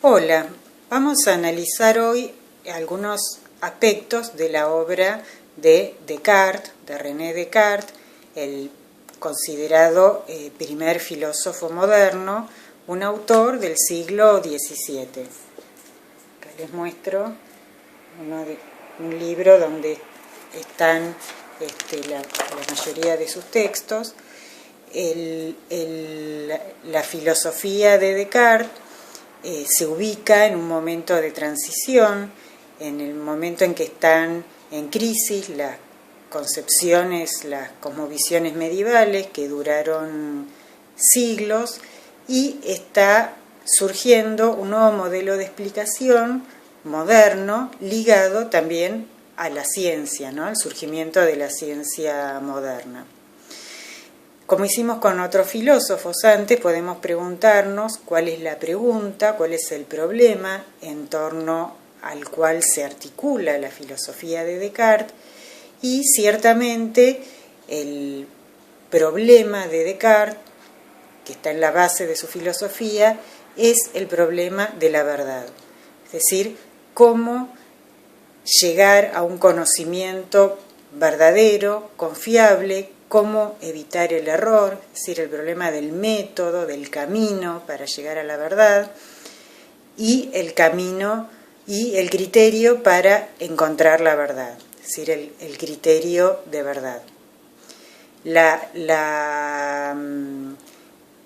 Hola, vamos a analizar hoy algunos aspectos de la obra de Descartes, de René Descartes, el considerado primer filósofo moderno, un autor del siglo XVII. Acá les muestro un libro donde están la mayoría de sus textos. La filosofía de Descartes se ubica en un momento de transición, en el momento en que están en crisis las concepciones, las cosmovisiones medievales que duraron siglos, y está surgiendo un nuevo modelo de explicación moderno ligado también a la ciencia, ¿no? Al surgimiento de la ciencia moderna. Como hicimos con otros filósofos antes, podemos preguntarnos cuál es la pregunta, cuál es el problema en torno al cual se articula la filosofía de Descartes, y ciertamente el problema de Descartes, que está en la base de su filosofía, es el problema de la verdad, es decir, cómo llegar a un conocimiento verdadero, confiable, cómo evitar el error, es decir, el problema del método, del camino para llegar a la verdad, y el camino y el criterio para encontrar la verdad, es decir, el criterio de verdad. La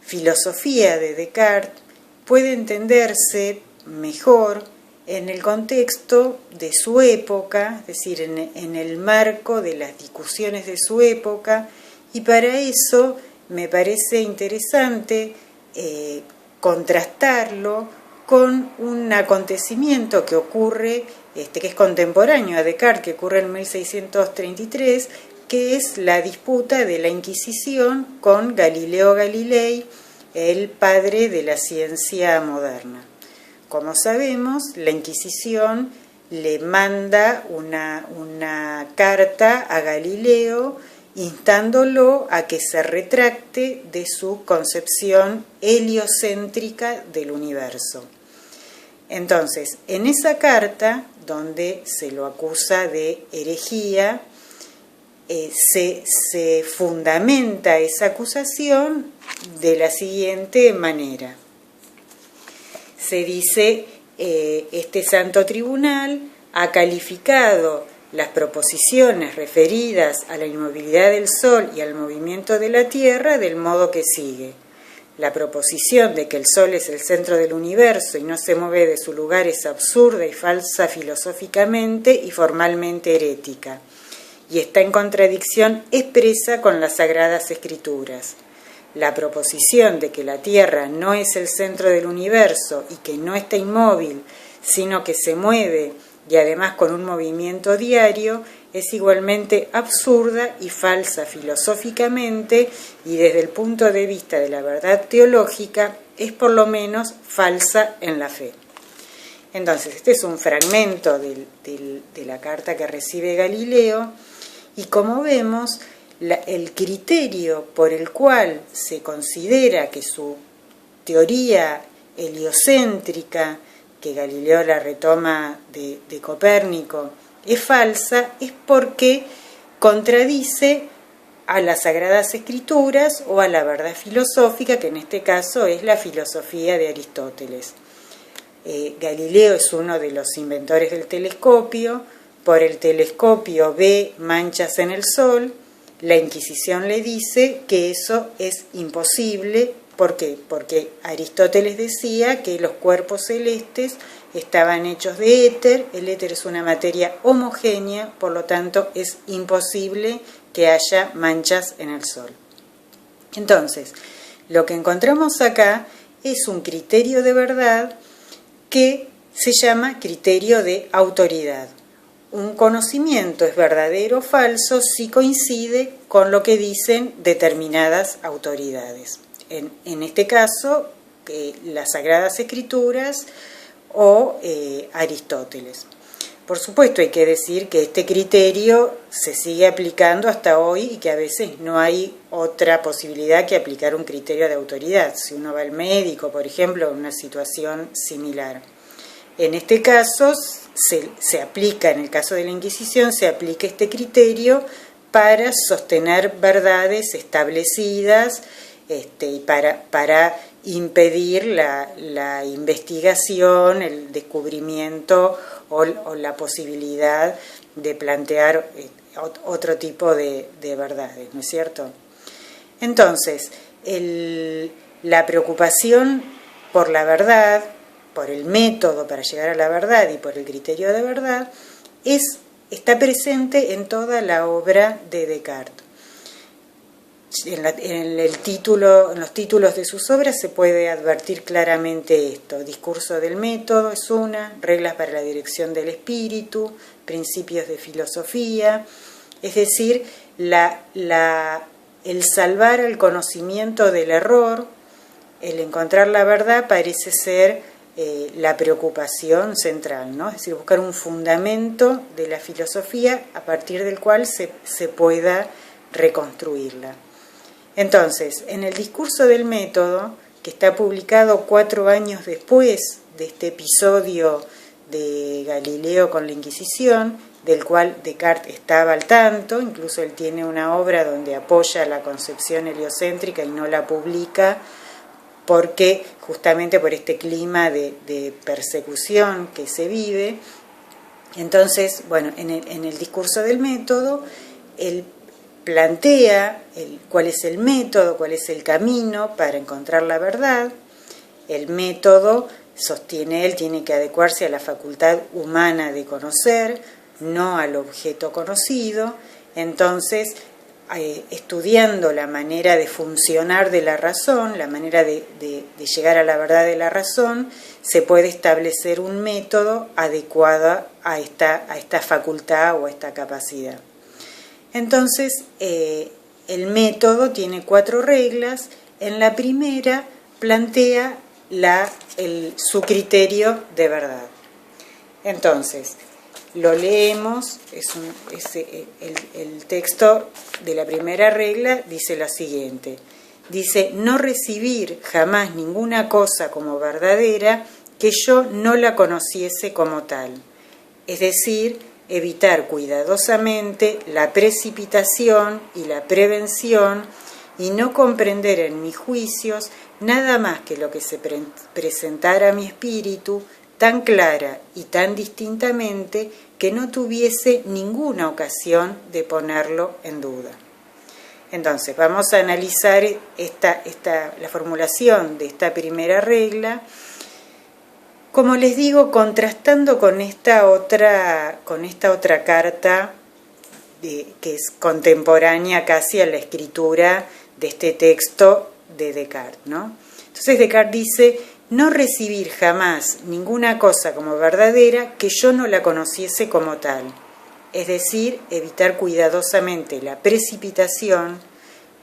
filosofía de Descartes puede entenderse mejor en el contexto de su época, es decir, en el marco de las discusiones de su época, y para eso me parece interesante contrastarlo con un acontecimiento que ocurre, que es contemporáneo a Descartes, que ocurre en 1633, que es la disputa de la Inquisición con Galileo Galilei, el padre de la ciencia moderna. Como sabemos, la Inquisición le manda una carta a Galileo instándolo a que se retracte de su concepción heliocéntrica del universo. Entonces, en esa carta, donde se lo acusa de herejía, se fundamenta esa acusación de la siguiente manera. Se dice, este santo tribunal ha calificado las proposiciones referidas a la inmovilidad del Sol y al movimiento de la Tierra del modo que sigue. La proposición de que el Sol es el centro del universo y no se mueve de su lugar es absurda y falsa filosóficamente y formalmente herética, y está en contradicción expresa con las Sagradas Escrituras. La proposición de que la Tierra no es el centro del universo y que no está inmóvil, sino que se mueve y además con un movimiento diario, es igualmente absurda y falsa filosóficamente, y desde el punto de vista de la verdad teológica es por lo menos falsa en la fe. Entonces, este es un fragmento de la carta que recibe Galileo, y como vemos, el criterio por el cual se considera que su teoría heliocéntrica, que Galileo la retoma de Copérnico, es falsa, es porque contradice a las Sagradas Escrituras o a la verdad filosófica, que en este caso es la filosofía de Aristóteles. Galileo es uno de los inventores del telescopio. Por el telescopio ve manchas en el Sol. La Inquisición le dice que eso es imposible. ¿Por qué? Porque Aristóteles decía que los cuerpos celestes estaban hechos de éter. El éter es una materia homogénea, por lo tanto es imposible que haya manchas en el Sol. Entonces, lo que encontramos acá es un criterio de verdad que se llama criterio de autoridad. Un conocimiento es verdadero o falso si coincide con lo que dicen determinadas autoridades. En este caso, las Sagradas Escrituras o Aristóteles. Por supuesto, hay que decir que este criterio se sigue aplicando hasta hoy y que a veces no hay otra posibilidad que aplicar un criterio de autoridad. Si uno va al médico, por ejemplo, en una situación similar. En este caso, se aplica, en el caso de la Inquisición, se aplica este criterio para sostener verdades establecidas y para impedir la investigación, el descubrimiento o la posibilidad de plantear otro tipo de verdades, ¿no es cierto? Entonces, la preocupación por la verdad, por el método para llegar a la verdad y por el criterio de verdad, está presente en toda la obra de Descartes. En los títulos de sus obras se puede advertir claramente esto: Discurso del método es una, Reglas para la dirección del espíritu, Principios de filosofía. Es decir, el salvar al conocimiento del error, el encontrar la verdad, parece ser la preocupación central, ¿no? Es decir, buscar un fundamento de la filosofía a partir del cual se pueda reconstruirla. Entonces, en el Discurso del método, que está publicado 4 años después de este episodio de Galileo con la Inquisición, del cual Descartes estaba al tanto, incluso él tiene una obra donde apoya la concepción heliocéntrica y no la publica, porque justamente por este clima de persecución que se vive. Entonces, bueno, en el Discurso del método, él plantea cuál es el método, cuál es el camino para encontrar la verdad. El método, sostiene él, tiene que adecuarse a la facultad humana de conocer, no al objeto conocido. Entonces, estudiando la manera de funcionar de la razón, la manera de llegar a la verdad de la razón, se puede establecer un método adecuado a esta facultad o a esta capacidad. Entonces, el método tiene 4 reglas. En la primera plantea su criterio de verdad. Entonces, lo leemos, el texto de la primera regla dice lo siguiente. Dice: no recibir jamás ninguna cosa como verdadera que yo no la conociese como tal. Es decir, evitar cuidadosamente la precipitación y la prevención y no comprender en mis juicios nada más que lo que se presentara a mi espíritu tan clara y tan distintamente que no tuviese ninguna ocasión de ponerlo en duda. Entonces, vamos a analizar la formulación de esta primera regla, como les digo, contrastando con esta otra carta que es contemporánea casi a la escritura de este texto de Descartes, ¿no? Entonces Descartes dice: no recibir jamás ninguna cosa como verdadera que yo no la conociese como tal. Es decir, evitar cuidadosamente la precipitación.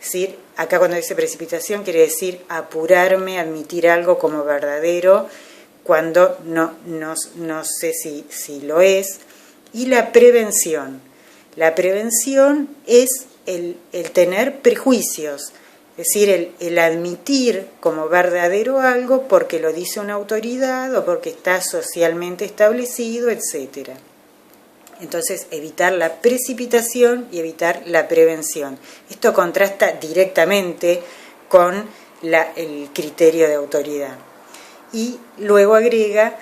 Es decir, acá cuando dice precipitación quiere decir apurarme a admitir algo como verdadero cuando no sé si lo es. Y la prevención. La prevención es el tener prejuicios. Es decir, el admitir como verdadero algo porque lo dice una autoridad o porque está socialmente establecido, etc. Entonces, evitar la precipitación y evitar la prevención. Esto contrasta directamente con el criterio de autoridad. Y luego agrega: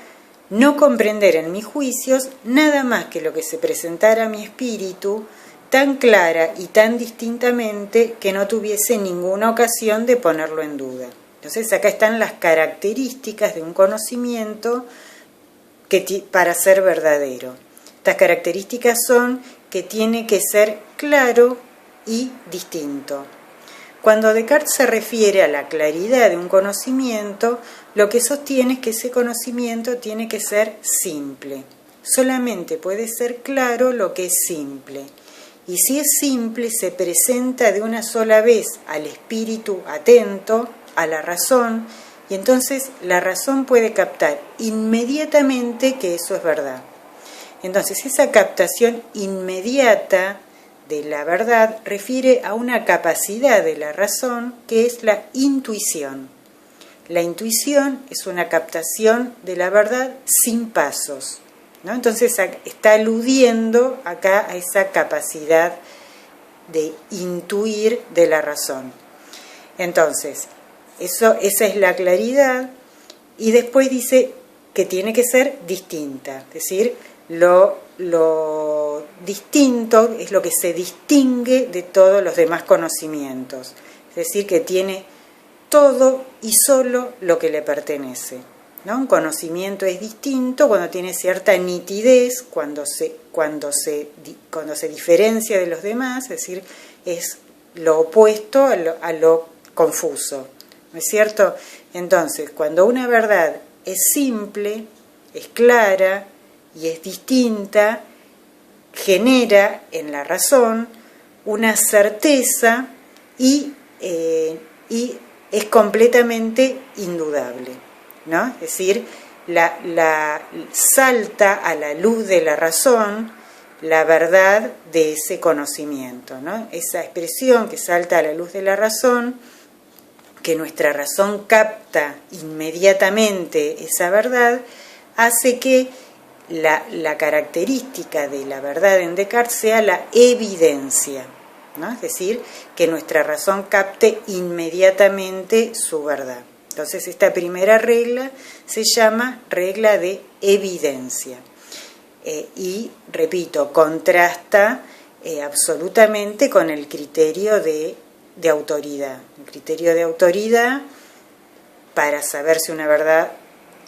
no comprender en mis juicios nada más que lo que se presentara a mi espíritu tan clara y tan distintamente que no tuviese ninguna ocasión de ponerlo en duda. Entonces acá están las características de un conocimiento para ser verdadero. Estas características son que tiene que ser claro y distinto. Cuando Descartes se refiere a la claridad de un conocimiento, lo que sostiene es que ese conocimiento tiene que ser simple. Solamente puede ser claro lo que es simple. Y si es simple, se presenta de una sola vez al espíritu atento, a la razón, y entonces la razón puede captar inmediatamente que eso es verdad. Entonces, esa captación inmediata de la verdad refiere a una capacidad de la razón que es la intuición. La intuición es una captación de la verdad sin pasos, ¿no? Entonces está aludiendo acá a esa capacidad de intuir de la razón. Entonces, esa es la claridad, y después dice que tiene que ser distinta, es decir, lo distinto es lo que se distingue de todos los demás conocimientos, es decir, que tiene todo y solo lo que le pertenece, ¿no? Un conocimiento es distinto cuando tiene cierta nitidez, cuando se diferencia de los demás, es decir, es lo opuesto a lo confuso, ¿no es cierto? Entonces, cuando una verdad es simple, es clara y es distinta, genera en la razón una certeza y es completamente indudable, ¿no? Es decir, salta a la luz de la razón la verdad de ese conocimiento, ¿no? Esa expresión que salta a la luz de la razón, que nuestra razón capta inmediatamente esa verdad, hace que la característica de la verdad en Descartes sea la evidencia, ¿no? Es decir, que nuestra razón capte inmediatamente su verdad. Entonces, esta primera regla se llama regla de evidencia. Y, repito, contrasta absolutamente con el criterio de autoridad. El criterio de autoridad, para saber si una verdad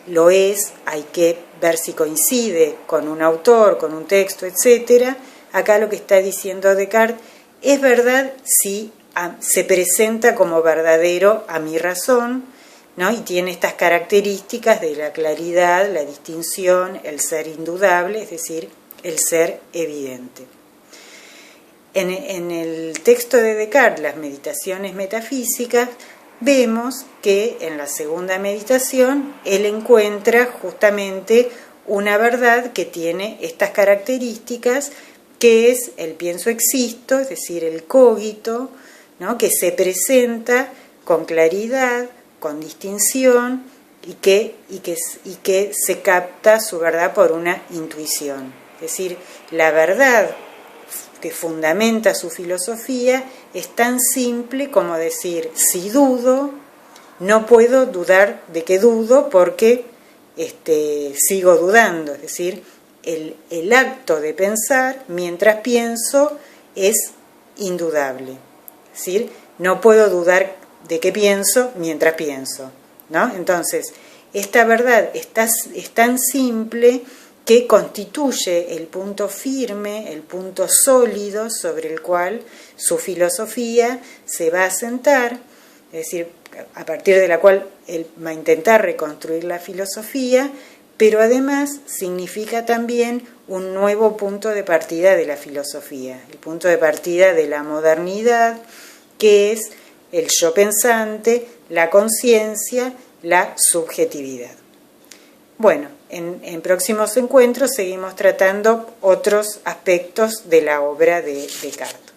lo es, hay que ver si coincide con un autor, con un texto, etc. Acá lo que está diciendo Descartes es verdad si se presenta como verdadero a mi razón, ¿no? Y tiene estas características de la claridad, la distinción, el ser indudable, es decir, el ser evidente. En el texto de Descartes, las meditaciones metafísicas, vemos que en la segunda meditación él encuentra justamente una verdad que tiene estas características, que es el pienso existo, es decir, el cogito, ¿no? Que se presenta con claridad, con distinción y que se capta su verdad por una intuición. Es decir, la verdad que fundamenta su filosofía es tan simple como decir, si dudo, no puedo dudar de que dudo porque sigo dudando. Es decir, el acto de pensar mientras pienso es indudable. Es decir, no puedo dudar de que pienso mientras pienso, ¿no? Entonces, esta verdad es tan simple que constituye el punto firme, el punto sólido sobre el cual su filosofía se va a asentar, es decir, a partir de la cual él va a intentar reconstruir la filosofía, pero además significa también un nuevo punto de partida de la filosofía, el punto de partida de la modernidad, que es el yo pensante, la conciencia, la subjetividad. Bueno, en próximos encuentros seguimos tratando otros aspectos de la obra de Descartes.